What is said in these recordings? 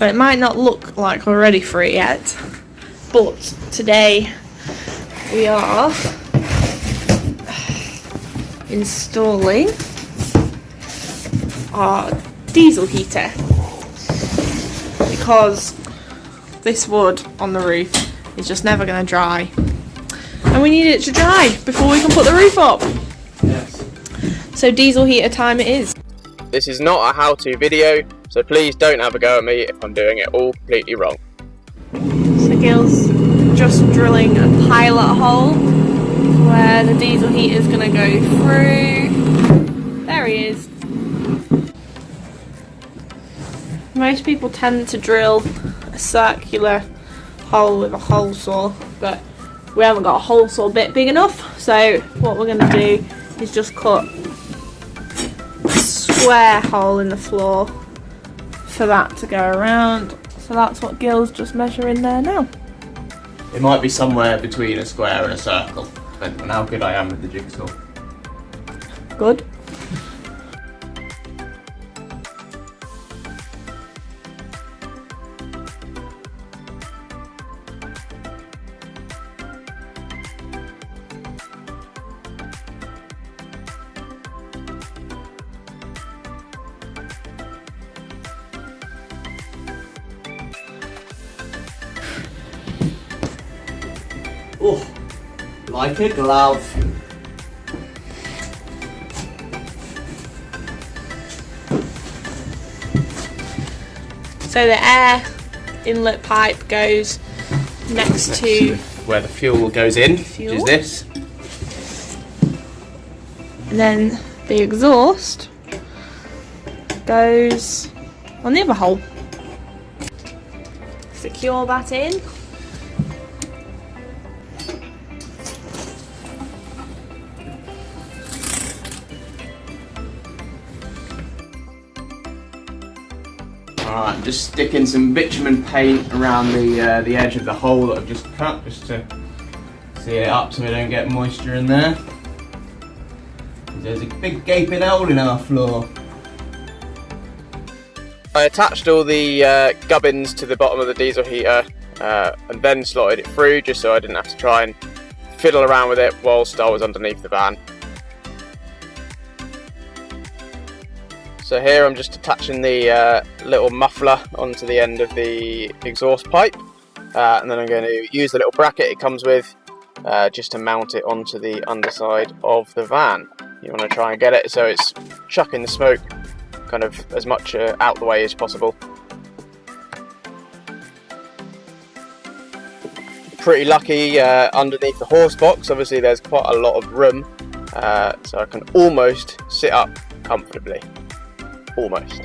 So it might not look like we're ready for it yet, but today we are installing our diesel heater, because this wood on the roof is just never going to dry, and we need it to dry before we can put the roof up. Yes. So diesel heater time it is. This is not a how-to video, so please don't have a go at me if I'm doing it all completely wrong. So Gill's just drilling a pilot hole where the diesel heater is going to go through. There he is. Most people tend to drill a circular hole with a hole saw, but we haven't got a hole saw bit big enough, so what we're going to do is just cut a square hole in the floor for that to go around. So that's what Gill's just measuring there now. It might be somewhere between a square and a circle, depending on how good I am with the jigsaw. Good. Oh, like a glove. So the air inlet pipe goes next to where the fuel goes in, fuel. which is this. And then the exhaust goes on the other hole. Secure that in. Alright, I'm just sticking some bitumen paint around the edge of the hole that I've just cut, just to seal it up so we don't get moisture in there. There's a big gaping hole in our floor. I attached all the gubbins to the bottom of the diesel heater and then slotted it through, just so I didn't have to try and fiddle around with it whilst I was underneath the van. So here I'm just attaching the little muffler onto the end of the exhaust pipe, and then I'm going to use the little bracket it comes with just to mount it onto the underside of the van. You want to try and get it so it's chucking the smoke kind of as much out the way as possible. Pretty lucky underneath the Horsebox, obviously there's quite a lot of room, so I can almost sit up comfortably. Almost.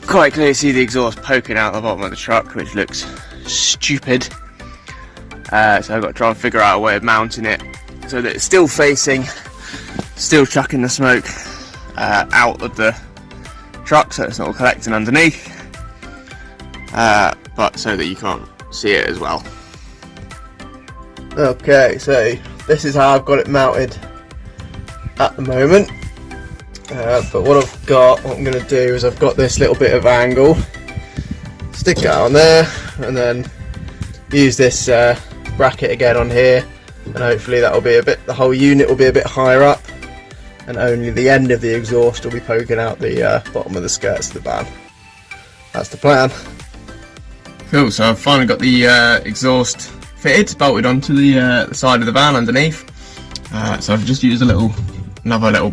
Quite clearly see the exhaust poking out the bottom of the truck, which looks stupid. So I've got to try and figure out a way of mounting it so that it's still facing, still chucking the smoke out of the truck, so it's not collecting underneath, but so that you can't see it as well. Okay, so this is how I've got it mounted at the moment. But what I'm going to do is I've got this little bit of angle, stick it on there, and then use this bracket again on here, and hopefully that will be a bit, the whole unit will be a bit higher up, and only the end of the exhaust will be poking out the bottom of the skirts of the van. That's the plan. Cool, so I've finally got the exhaust fitted, bolted onto the side of the van underneath. So I've just used another little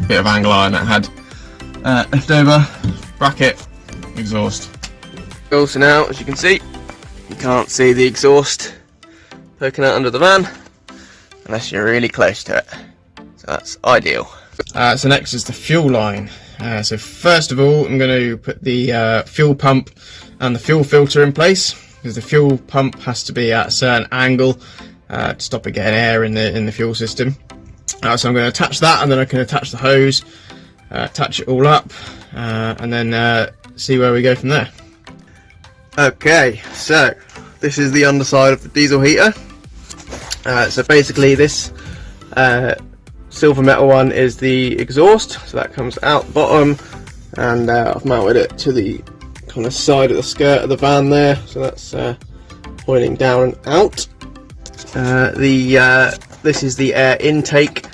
bit of angle iron that I had left over, bracket, exhaust. Cool, so now as you can see, you can't see the exhaust poking out under the van unless you're really close to it, so that's ideal. So next is the fuel line. So first of all I'm going to put the fuel pump and the fuel filter in place, because the fuel pump has to be at a certain angle to stop it getting air in the fuel system. So I'm going to attach that, and then I can attach the hose, attach it all up, and then see where we go from there. Okay, so this is the underside of the diesel heater. So basically this silver metal one is the exhaust, so that comes out the bottom, and I've mounted it to the kind of side of the skirt of the van there, so that's pointing down and out. This is the air intake,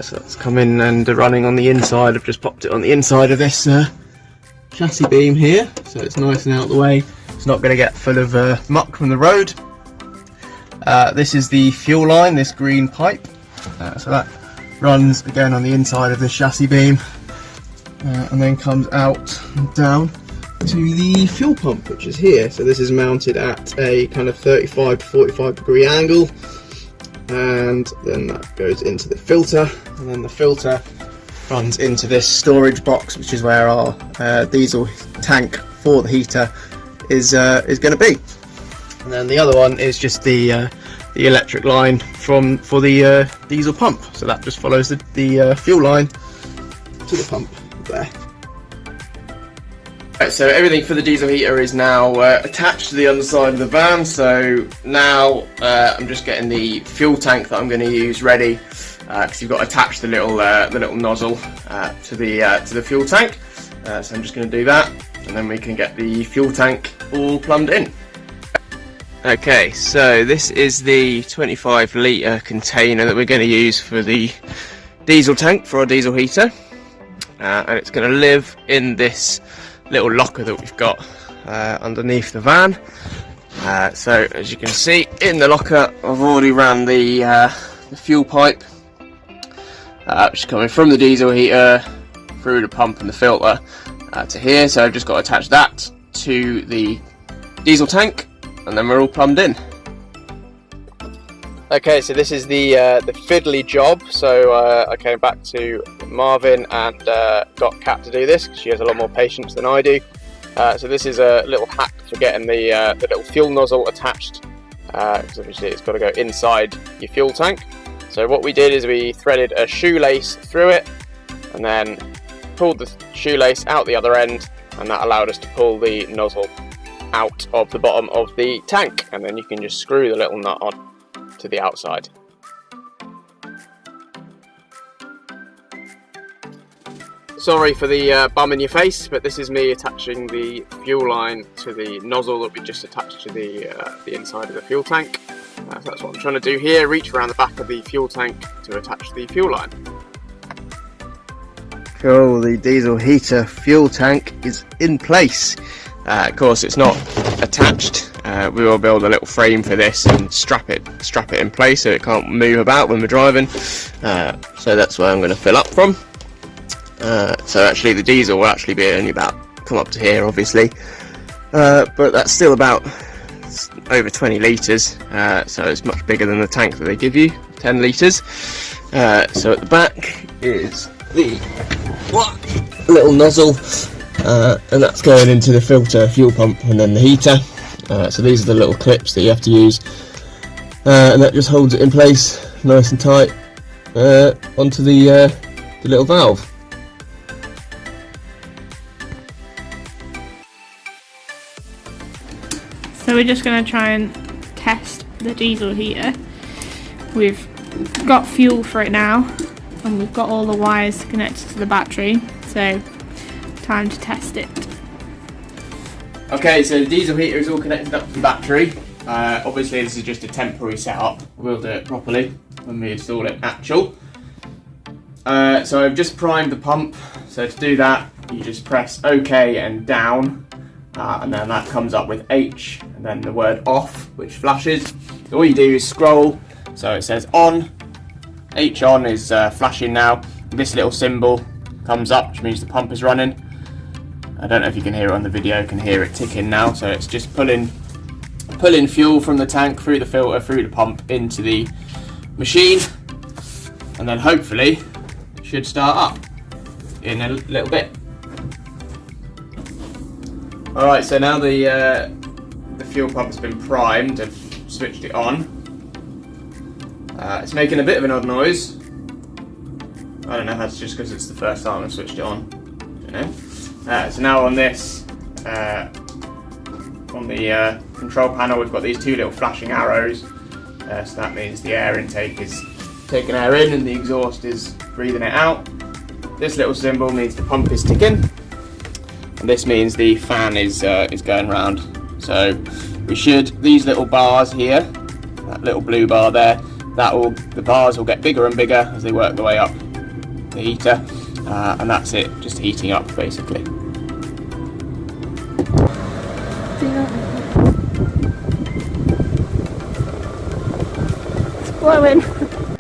so that's coming and running on the inside. I've just popped it on the inside of this chassis beam here, so it's nice and out of the way. It's not going to get full of muck from the road. This is the fuel line, this green pipe, so that runs again on the inside of this chassis beam, and then comes out and down to the fuel pump, which is here. So this is mounted at a kind of 35 to 45 degree angle, and then that goes into the filter, and then the filter runs into this storage box, which is where our diesel tank for the heater is going to be. And then the other one is just the electric line for the diesel pump, so that just follows the fuel line to the pump there. Right, so everything for the diesel heater is now attached to the underside of the van, so now I'm just getting the fuel tank that I'm going to use ready, because you've got to attach the little nozzle to the fuel tank. So I'm just going to do that, and then we can get the fuel tank all plumbed in. Okay, so this is the 25 litre container that we're going to use for the diesel tank for our diesel heater, and it's going to live in this little locker that we've got underneath the van. So as you can see in the locker, I've already ran the fuel pipe, which is coming from the diesel heater through the pump and the filter to here. So I've just got to attach that to the diesel tank, and then we're all plumbed in. Okay, so this is the fiddly job. So I came back to Marvin and got Kat to do this, because she has a lot more patience than I do. So this is a little hack for getting the little fuel nozzle attached, because obviously it's got to go inside your fuel tank. So what we did is we threaded a shoelace through it, and then pulled the shoelace out the other end, and that allowed us to pull the nozzle out of the bottom of the tank, and then you can just screw the little nut on to the outside. Sorry for the bum in your face, but this is me attaching the fuel line to the nozzle that we just attached to the inside of the fuel tank. So that's what I'm trying to do here, reach around the back of the fuel tank to attach the fuel line. Cool, the diesel heater fuel tank is in place. Of course it's not attached. We will build a little frame for this and strap it in place so it can't move about when we're driving. So that's where I'm going to fill up from. So actually the diesel will actually be only about come up to here, obviously, but that's still about over 20 litres, so it's much bigger than the tank that they give you, 10 litres. So at the back is the little nozzle, and that's going into the filter, fuel pump, and then the heater. So these are the little clips that you have to use, and that just holds it in place nice and tight onto the little valve. So we're just going to try and test the diesel heater. We've got fuel for it now, and we've got all the wires connected to the battery, so time to test it. Okay, so the diesel heater is all connected up to the battery. Obviously this is just a temporary setup. We'll do it properly when we install it actual. So I've just primed the pump. So to do that, you just press OK and down, and then that comes up with H and then the word off, which flashes. So all you do is scroll, so it says on. H on is flashing now. This little symbol comes up, which means the pump is running. I don't know if you can hear it on the video, you can hear it ticking now, so it's just pulling fuel from the tank through the filter, through the pump into the machine, and then hopefully it should start up in a little bit. Alright, so now the fuel pump's been primed and switched it on. It's making a bit of an odd noise. I don't know if that's just because it's the first time I've switched it on. I don't know. So now on this, on the control panel, we've got these two little flashing arrows. So that means the air intake is taking air in and the exhaust is breathing it out. This little symbol means the pump is ticking. and this means the fan is going round. So these little bars here, that little blue bar there, the bars will get bigger and bigger as they work their way up the heater, and that's it, just heating up basically. It's blowing.